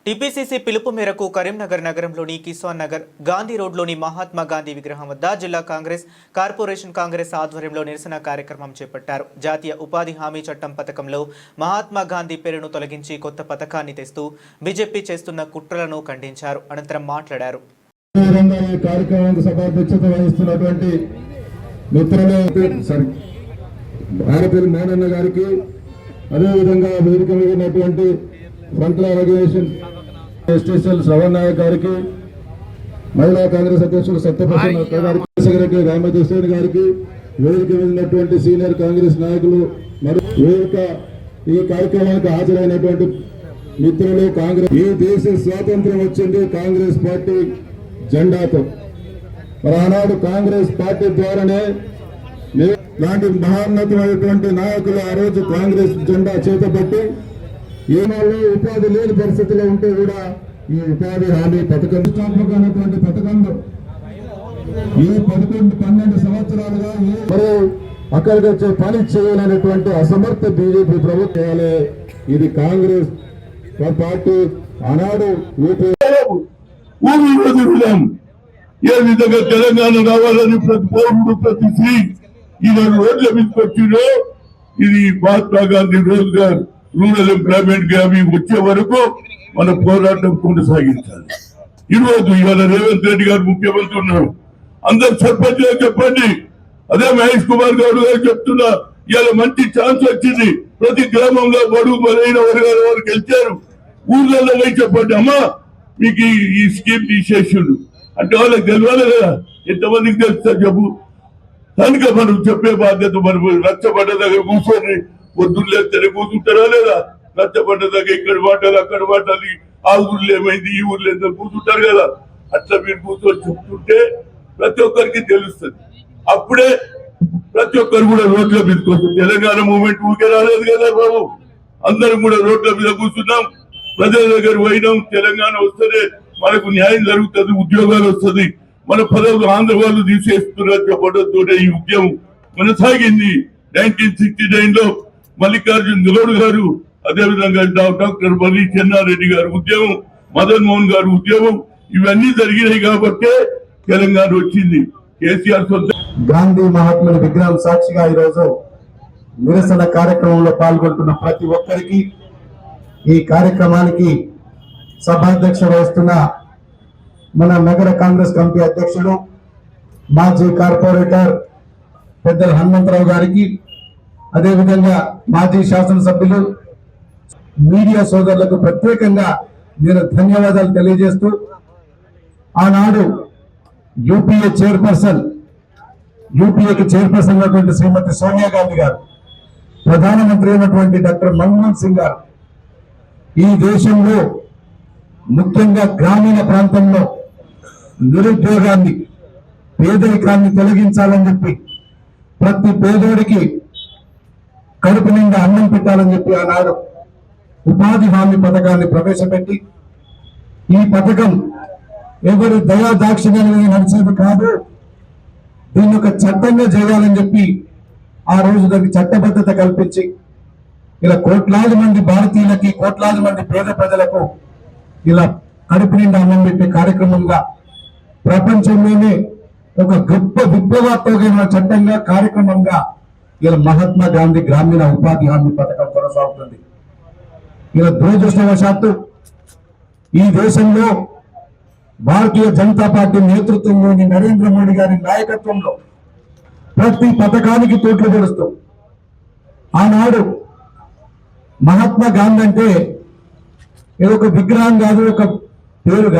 TPCC పిలుపు మేరకు కరీంనగర్ నగరంలోని కిసాన్ నగర్ గాంధీ రోడ్లోని మహాత్మా గాంధీ విగ్రహం వద్ద జిల్లా కాంగ్రెస్ కార్పొరేషన్ కాంగ్రెస్ ఆధ్వర్యంలో నిరసన కార్యక్రమం చేపట్టారు. జాతీయ ఉపాధి హామీ చట్టం పథకంలో మహాత్మా గాంధీ పేరును తొలగించి కొత్త పథకాన్ని తెస్తూ బీజేపీ చేస్తున్న కుట్రలను ఖండించారు. అనంతరం మాట్లాడారు. శ్రవణ్ నాయక్ గారికి, మహిళా కాంగ్రెస్ అధ్యక్షులు సత్యప్రసన్న గారికి, రామదేశ్వరి గారికి, వేదిక ఉన్నటువంటి సీనియర్ కాంగ్రెస్ నాయకులు మరియు ఈ కార్యక్రమానికి హాజరైనటువంటి మిత్రులు, కాంగ్రెస్ ఈ దేశ స్వాతంత్రం వచ్చింది కాంగ్రెస్ పార్టీ జెండాతో. మరి ఆనాడు కాంగ్రెస్ పార్టీ ద్వారానే లాంటి మహోన్నతమైనటువంటి నాయకులు ఆ రోజు కాంగ్రెస్ జెండా చేతబట్టి ఏనాళ్ళు ఉపాధి లేని పరిస్థితిలో ఉంటే కూడా ఈ ఉపాధి హామీ పథకం స్థాపకమైనటువంటి పథకంలో ఈ 12 సంవత్సరాలుగా మరి అక్కడికి వచ్చే పని చేయాలనేటువంటి అసమర్థ బీజేపీ ప్రభుత్వం. ఇది కాంగ్రెస్ పార్టీ ఆనాడు ఏ విధంగా తెలంగాణ రావాలని ప్రతి పౌరుడు ప్రతి స్త్రీ ఈనాడు రోడ్ల మీదకి వచ్చిందో ఇది మహాత్మా గాంధీ రూరల్ ఎంప్లాయ్మెంట్ అవి వచ్చే వరకు మన పోరాటం కొనసాగించాలి. ఇవాళ రేవంత్ రెడ్డి గారు ముఖ్యమంత్రి ఉన్నారు. అందరు సర్పంచ్ చెప్పండి, అదే మహేష్ కుమార్ గౌడ్ గారు చెప్తున్నా, ఇవాళ మంచి ఛాన్స్ వచ్చింది. ప్రతి గ్రామంలో బడుగు బలైన వర్గాల వారు గెలిచారు. ఊర్లలో పోయి చెప్పండి, అమ్మా మీకు ఈ స్కీమ్ తీసేసిండు అంటే వాళ్ళకి తెలియాలి కదా. ఎంతమందికి తెలుస్తా చెప్పు. కనుక మనం చెప్పే బాధ్యత మనం రచ్చబండ దగ్గర కూర్చొని పొద్దున్నే కూర్చుంటారా లేదా? రచ్చబండ దగ్గర ఇక్కడ మాటలు అక్కడ మాటలు, ఆ ఊర్లో ఏమైంది ఈ ఊర్లో ఎంత కూర్చుంటారు కదా. అట్లా మీరు కూర్చొని చెప్తుంటే ప్రతి ఒక్కరికి తెలుస్తుంది. అప్పుడే ప్రతి ఒక్కరు కూడా రోడ్ల మీదకి వస్తుంది. తెలంగాణ మూవ్మెంట్ ఊకే రాలేదు కదా బాబు. అందరం కూడా రోడ్ల మీద కూర్చున్నాం, ప్రజల దగ్గర పోయినాం. తెలంగాణ వస్తేనే మనకు న్యాయం జరుగుతుంది, ఉద్యోగాలు వస్తుంది, మన పదవులు ఆంధ్ర వాళ్ళు తీసేస్తున్నారు చెప్పడంతో ఈ ఉద్యమం కొనసాగింది. 1969 లో మల్లికార్జున గౌడ్ గారు, అదేవిధంగా డాక్టర్ మల్లి చెన్నారెడ్డి గారు ఉద్యమం, మదన్ మోహన్ గారు ఉద్యమం, ఇవన్నీ జరిగినాయి కాబట్టే తెలంగాణ వచ్చింది. కేసీఆర్ సొంత గాంధీ మహాత్ముని విగ్రహం సాక్షిగా ఈరోజు నిరసన కార్యక్రమంలో పాల్గొంటున్న ప్రతి ఒక్కరికి, ఈ కార్యక్రమానికి సభాధ్యక్ష వహిస్తున్న మన నగర కాంగ్రెస్ కమిటీ అధ్యక్షుడు మాజీ కార్పొరేటర్ పెద్దల హనుమంతరావు గారికి, అదేవిధంగా మాజీ శాసనసభ్యులు, మీడియా సోదరులకు ప్రత్యేకంగా నేను ధన్యవాదాలు తెలియజేస్తూ, ఆనాడు యూపీఏకి చైర్పర్సన్ అయినటువంటి శ్రీమతి సోనియా గాంధీ గారు, ప్రధానమంత్రి అయినటువంటి డాక్టర్ మన్మోహన్ సింగ్ గారు ఈ దేశంలో ముఖ్యంగా గ్రామీణ ప్రాంతంలో నిరుద్యోగాన్ని, పేదరికాన్ని తొలగించాలని చెప్పి, ప్రతి పేదోడికి కడుపు నిండా అన్నం పెట్టాలని చెప్పి ఆనాడు ఉపాధి హామీ పథకాన్ని ప్రవేశపెట్టి, ఈ పథకం ఎవరి దయా దాక్షిణ్యాన్ని నడిచేది కాదు, దీన్ని ఒక చట్టంగా చేయాలని చెప్పి ఆ రోజు దానికి చట్టబద్ధత కల్పించి ఇలా కోట్లాది మంది భారతీయులకి, కోట్లాది మంది పేద ప్రజలకు ఇలా కడుపు నిండా అన్నం పెట్టే కార్యక్రమంగా ప్రపంచంలోనే ఒక గొప్ప విప్లవాత్మకమైన చట్టంగా, కార్యక్రమంగా ఇలా మహాత్మా గాంధీ గ్రామీణ ఉపాధి హామీ పథకం కొనసాగుతుంది. ఇలా దురదృష్టవశాత్తు ఈ దేశంలో భారతీయ జనతా పార్టీ నేతృత్వంలోని నరేంద్ర మోడీ గారి నాయకత్వంలో ప్రతి పథకానికి తోట్లు పొడుస్తూ, ఆనాడు మహాత్మా గాంధీ అంటే ఏదో ఒక విగ్రహం కాదు, ఒక పేరు